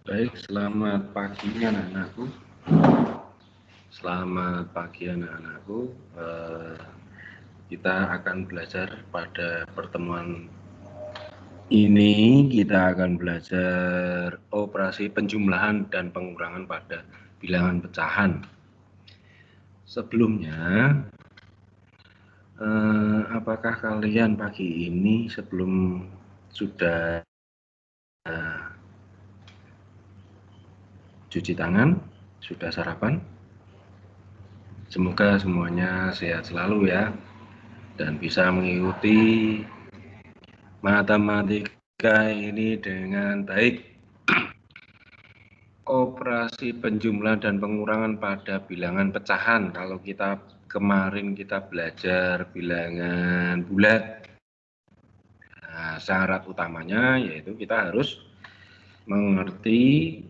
Baik, selamat pagi anak-anakku. Selamat pagi anak-anakku. Kita akan belajar pada pertemuan ini. Kita akan belajar operasi penjumlahan dan pengurangan pada bilangan pecahan. Sebelumnya, apakah kalian pagi ini sebelum sudah cuci tangan, sudah sarapan? Semoga semuanya sehat selalu ya, dan bisa mengikuti matematika ini dengan baik. Operasi penjumlahan dan pengurangan pada bilangan pecahan. Kalau kemarin kita belajar bilangan bulat, nah, syarat utamanya yaitu kita harus mengerti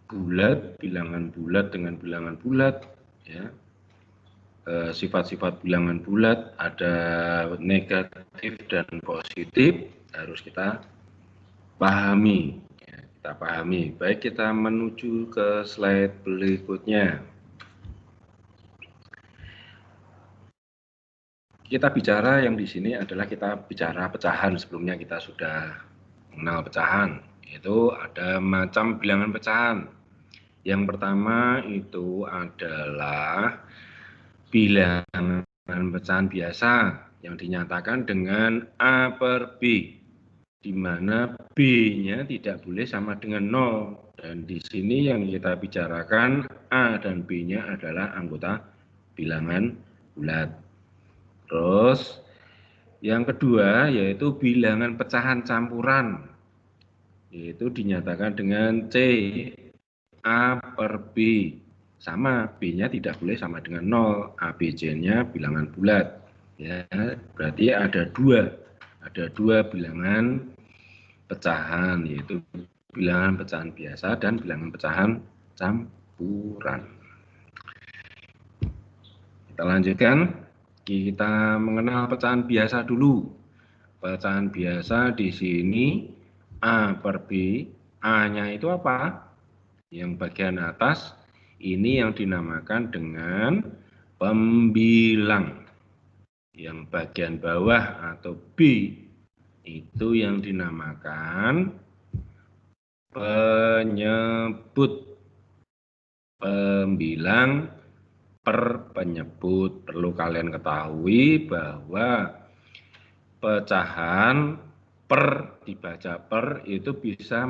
bulat, bilangan bulat dengan bilangan bulat, ya. Sifat-sifat bilangan bulat ada negatif dan positif, harus kita pahami. Kita pahami. Baik, kita menuju ke slide berikutnya. Kita bicara yang di sini adalah kita bicara pecahan. Sebelumnya kita sudah mengenal pecahan. Itu ada macam bilangan pecahan. Yang pertama itu adalah bilangan pecahan biasa yang dinyatakan dengan A per B, di mana B-nya tidak boleh sama dengan 0. Dan di sini yang kita bicarakan A dan B-nya adalah anggota bilangan bulat. Terus yang kedua yaitu bilangan pecahan campuran, yaitu dinyatakan dengan C, A per B. Sama, B-nya tidak boleh sama dengan 0, A, B, C-nya bilangan bulat. Ya, berarti ada dua bilangan pecahan, yaitu bilangan pecahan biasa dan bilangan pecahan campuran. Kita lanjutkan, kita mengenal pecahan biasa dulu. Pecahan biasa di sini A per B, A-nya itu apa? Yang bagian atas ini yang dinamakan dengan pembilang. Yang bagian bawah atau B itu yang dinamakan penyebut. Pembilang per penyebut. Perlu kalian ketahui bahwa pecahan per dibaca per itu bisa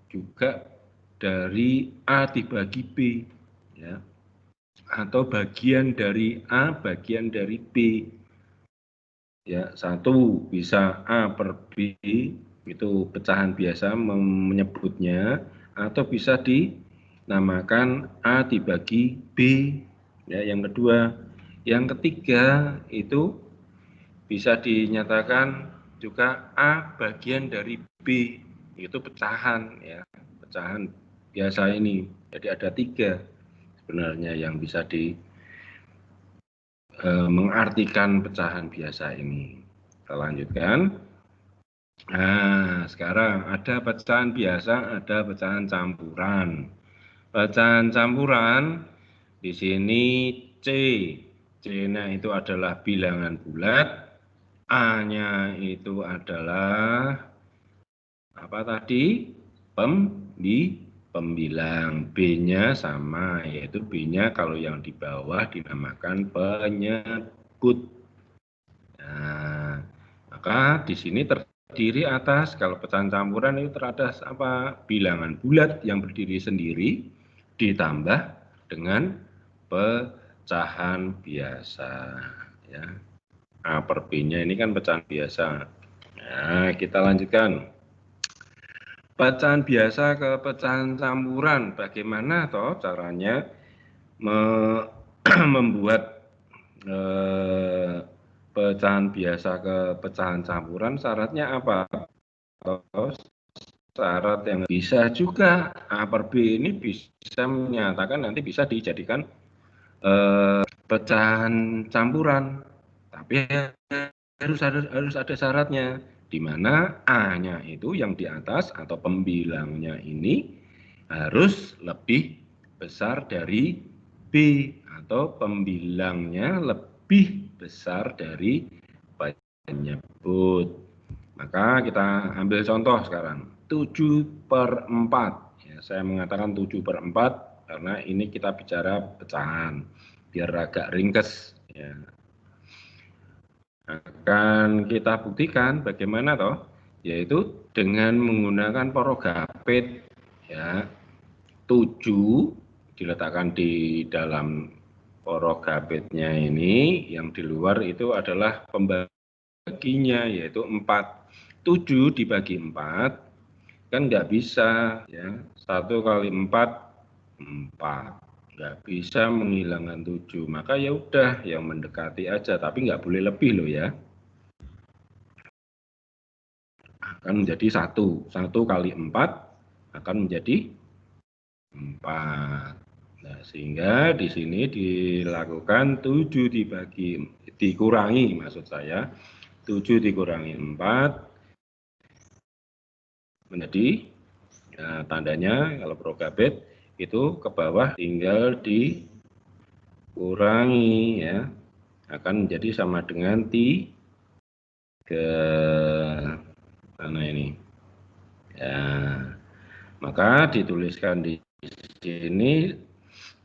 juga dari A dibagi B, ya, atau bagian dari A bagian dari B. Ya, satu bisa A per B, itu pecahan biasa menyebutnya, atau bisa dinamakan A dibagi B. Ya, yang kedua, yang ketiga itu bisa dinyatakan juga A bagian dari B, itu pecahan, ya, pecahan biasa ini. Jadi ada 3 sebenarnya yang bisa mengartikan pecahan biasa ini. Kita lanjutkan. Nah, sekarang ada pecahan biasa, ada pecahan campuran. Pecahan campuran di sini C. C-nya itu adalah bilangan bulat, A-nya itu adalah apa tadi? Pembilang. B-nya sama, yaitu B-nya kalau yang di bawah dinamakan penyebut. Nah, maka di sini terdiri atas, kalau pecahan campuran itu teratas apa? Bilangan bulat yang berdiri sendiri ditambah dengan pecahan biasa, ya. A per B-nya ini kan pecahan biasa. Nah, kita lanjutkan. Pecahan biasa ke pecahan campuran, bagaimana toh caranya membuat pecahan biasa ke pecahan campuran? Syaratnya apa? Syarat yang bisa juga A per B ini bisa menyatakan nanti bisa dijadikan pecahan campuran, tapi harus ada syaratnya, di mana A-nya itu yang di atas atau pembilangnya ini harus lebih besar dari B atau pembilangnya lebih besar dari penyebut. Maka kita ambil contoh sekarang 7/4. Ya, saya mengatakan 7/4 karena ini kita bicara pecahan biar agak ringkes. Ya. Akan kita buktikan bagaimana toh, yaitu dengan menggunakan porogapit. Ya, 7 diletakkan di dalam porogapitnya ini, yang di luar itu adalah pembaginya yaitu 4. 7 dibagi 4 kan nggak bisa ya, 1 kali 4 4, nggak bisa menghilangkan 7, maka ya udah yang mendekati aja, tapi nggak boleh lebih loh ya, akan menjadi 1 kali 4 akan menjadi 4. Nah, sehingga di sini dilakukan 7 dikurangi, maksud saya 7 dikurangi 4 menjadi, nah, tandanya kalau progabit itu ke bawah tinggal dikurangi ya, akan menjadi sama dengan 3 mana ini ya, maka dituliskan di sini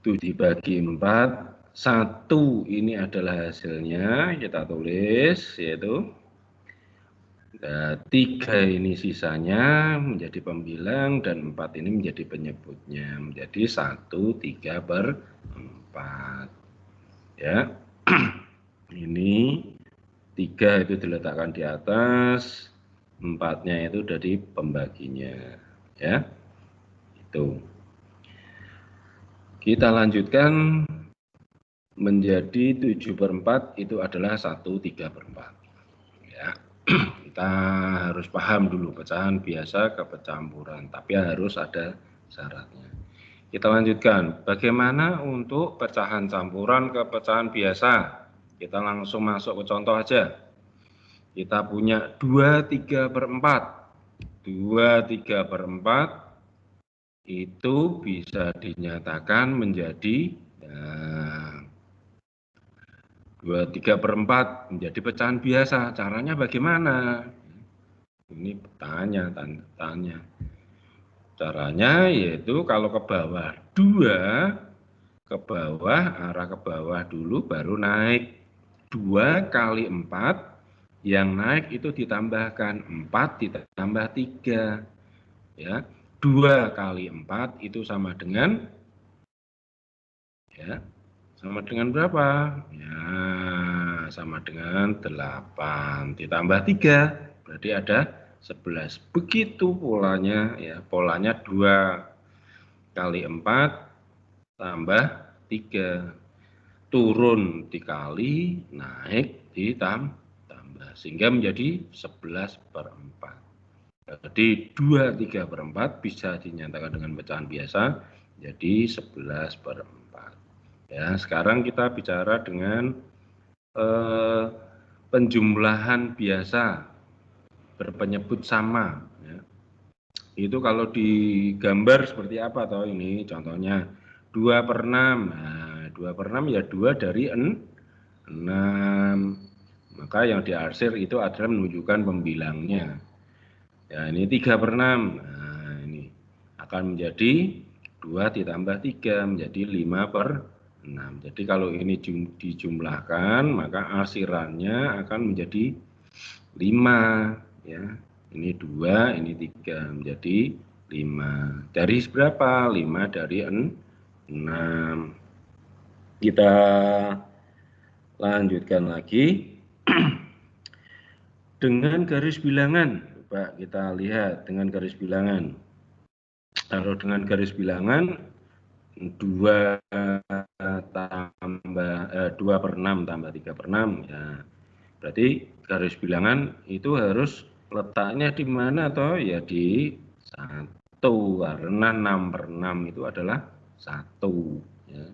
7 dibagi 4, 1 ini adalah hasilnya, kita tulis yaitu 3 ini sisanya menjadi pembilang dan 4 ini menjadi penyebutnya, menjadi 1 3/4 ya. Ini 3 itu diletakkan di atas, 4-nya itu dari pembaginya ya. Itu kita lanjutkan menjadi 7/4 itu adalah 1 3/4 ya. Kita harus paham dulu pecahan biasa ke pencampuran, tapi harus ada syaratnya. Kita lanjutkan, bagaimana untuk pecahan campuran ke pecahan biasa? Kita langsung masuk ke contoh aja. Kita punya 2 3/4. 2 3/4 itu bisa dinyatakan menjadi 2 3/4 menjadi pecahan biasa. Caranya bagaimana? Ini tanya. Caranya yaitu kalau ke bawah 2, ke bawah, arah ke bawah dulu baru naik. 2 kali 4, yang naik itu ditambahkan 4 ditambah 3 ya. 2 kali 4 itu sama dengan ya, sama dengan berapa? Ya, sama dengan 8 ditambah 3, berarti ada 11. Begitu polanya ya, polanya 2 kali 4 tambah 3. Turun dikali, naik ditambah, sehingga menjadi 11/4. Jadi 2 3/4 bisa dinyatakan dengan pecahan biasa, jadi 11/4. Ya, sekarang kita bicara dengan penjumlahan biasa berpenyebut sama. Ya. Itu kalau digambar seperti apa toh ini contohnya 2/6. Nah, 2/6 ya 2 dari 6. Maka yang diarsir itu adalah menunjukkan pembilangnya. Ya, ini 3/6. Nah, ini akan menjadi 2 ditambah 3 menjadi 5/6. Jadi kalau ini dijumlahkan maka arsirannya akan menjadi 5 ya. Ini 2, ini 3 menjadi 5. Dari berapa? 5 dari 6. Kita lanjutkan lagi dengan garis bilangan. Coba kita lihat dengan garis bilangan. Kalau dengan garis bilangan 2 2/6 tambah 3/6 ya. Berarti garis bilangan itu harus letaknya di mana toh? Ya di 1, karena 6/6 itu adalah 1 ya.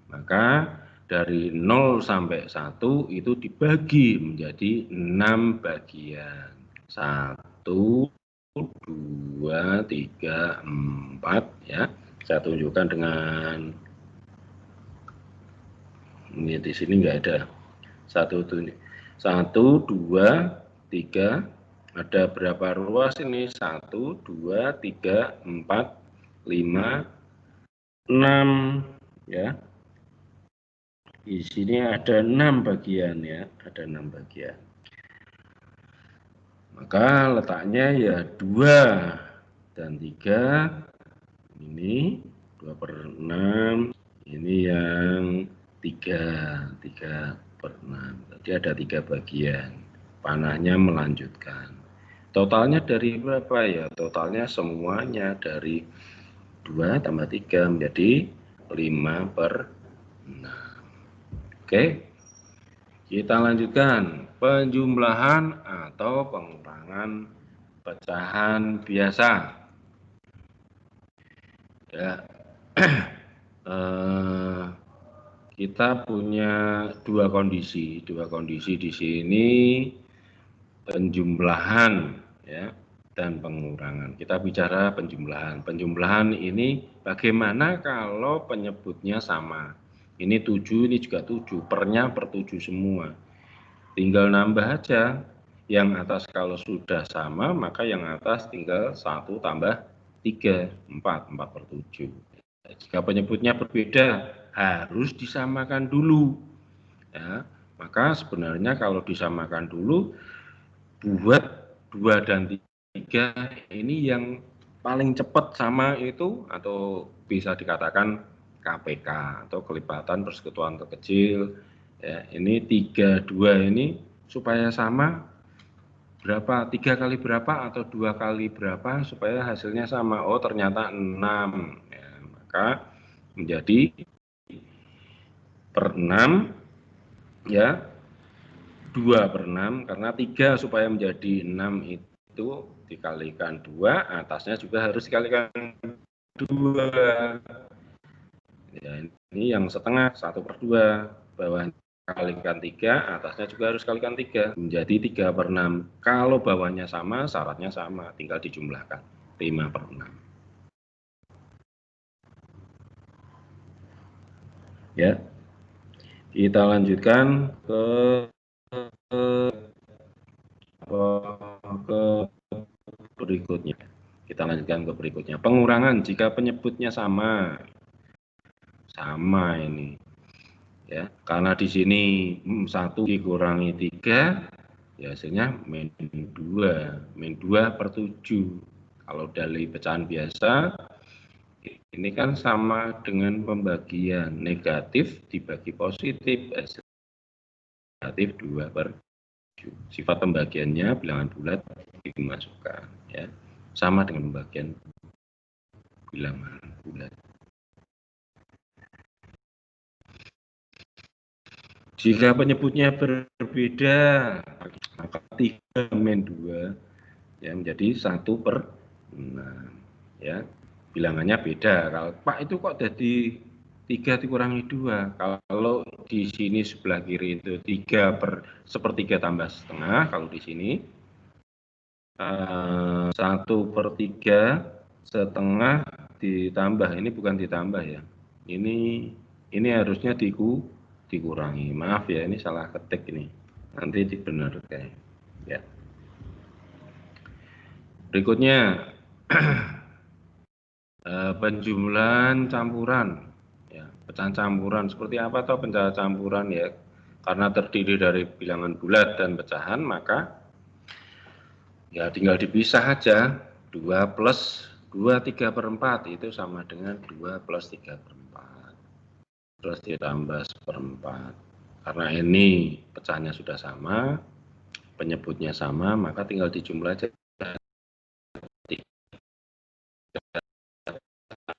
Maka dari 0 sampai 1 itu dibagi menjadi 6 bagian. 1, 2, 2, 3, 4 ya. Saya tunjukkan dengan ini di sini enggak ada. 1, 2, 3, ada berapa ruas ini? 1, 2, 3, 4, 5, 6 ya. Di sini ada 6 bagian ya, ada 6 bagian. Maka letaknya ya 2 dan 3 ini 2/6, ini yang 3/6. Jadi ada 3 bagian. Panahnya melanjutkan. Totalnya dari berapa ya? Totalnya semuanya dari 2 tambah 3 menjadi 5/6. Oke. Kita lanjutkan penjumlahan atau pengurangan pecahan biasa. Ya. Kita punya dua kondisi di sini, penjumlahan ya dan pengurangan. Kita bicara penjumlahan. Penjumlahan ini bagaimana kalau penyebutnya sama. Ini 7, ini juga 7, pernya per 7 semua. Tinggal nambah aja. Yang atas kalau sudah sama, maka yang atas tinggal 1 tambah 3, 4/7. Jika penyebutnya berbeda, harus disamakan dulu. Ya, maka sebenarnya kalau disamakan dulu, buat 2 dan 3 ini yang paling cepat sama itu, atau bisa dikatakan KPK atau kelipatan persekutuan terkecil ya. Ini 3, 2 ini supaya sama berapa, 3 kali berapa atau 2 kali berapa supaya hasilnya sama. Oh ternyata 6 ya, maka menjadi per 6 ya, 2/6 karena 3 supaya menjadi 6 itu dikalikan 2, atasnya juga harus dikalikan 2 ya. Ini yang setengah 1/2, bawahnya kalikan 3, atasnya juga harus kalikan 3 menjadi 3/6. Kalau bawahnya sama, syaratnya sama, tinggal dijumlahkan 5/6 ya. Kita lanjutkan ke berikutnya. Kita lanjutkan ke berikutnya. Pengurangan jika penyebutnya sama. Sama ini. Ya, karena di sini 1 dikurangi 3, ya hasilnya -2/7. Kalau dari pecahan biasa, ini kan sama dengan pembagian, negatif dibagi positif, negatif 2/7. Sifat pembagiannya bilangan bulat dimasukkan ya. Sama dengan pembagian bilangan bulat. Jika penyebutnya berbeda, maka 3/2 ya menjadi 1/6 ya. Bilangannya beda. Kalau Pak itu kok jadi 3 dikurangi 2. Kalau di sini sebelah kiri itu 3/1 tambah setengah. Kalau di sini 1/3 setengah ditambah. Ini bukan ditambah ya. Ini harusnya dikurangi. Maaf ya, ini salah ketik ini. Nanti dibenarkan ya. Berikutnya penjumlahan campuran ya, pecahan campuran. Seperti apa toh pecahan campuran ya? Karena terdiri dari bilangan bulat dan pecahan, maka ya tinggal dipisah aja. 2 plus 2 3/4 itu sama dengan 2 plus 3/4 terus ditambah 1/4. Karena ini pecahannya sudah sama, penyebutnya sama, maka tinggal dijumlah aja.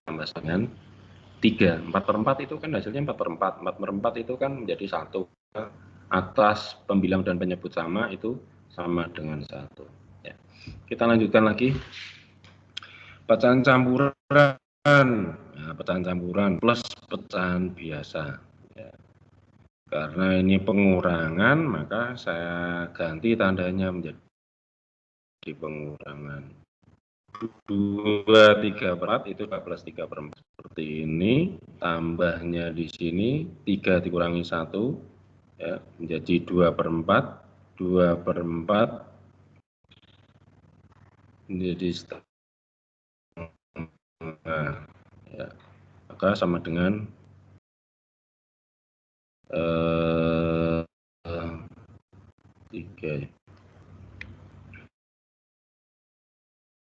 Tambah dengan 3, 4/4 itu kan hasilnya 4/4. 4/4 itu kan menjadi 1. Atas pembilang dan penyebut sama, itu sama dengan 1 ya. Kita lanjutkan lagi. Pecahan campuran ya, pecahan campuran plus pecahan biasa ya. Karena ini pengurangan, maka saya ganti tandanya menjadi pengurangan 2, 3/4 itu 12 3/4. Seperti ini, tambahnya di sini 3 dikurangi 1, ya, menjadi 2/4, 2/4 menjadi setengah, ya, maka sama dengan 3.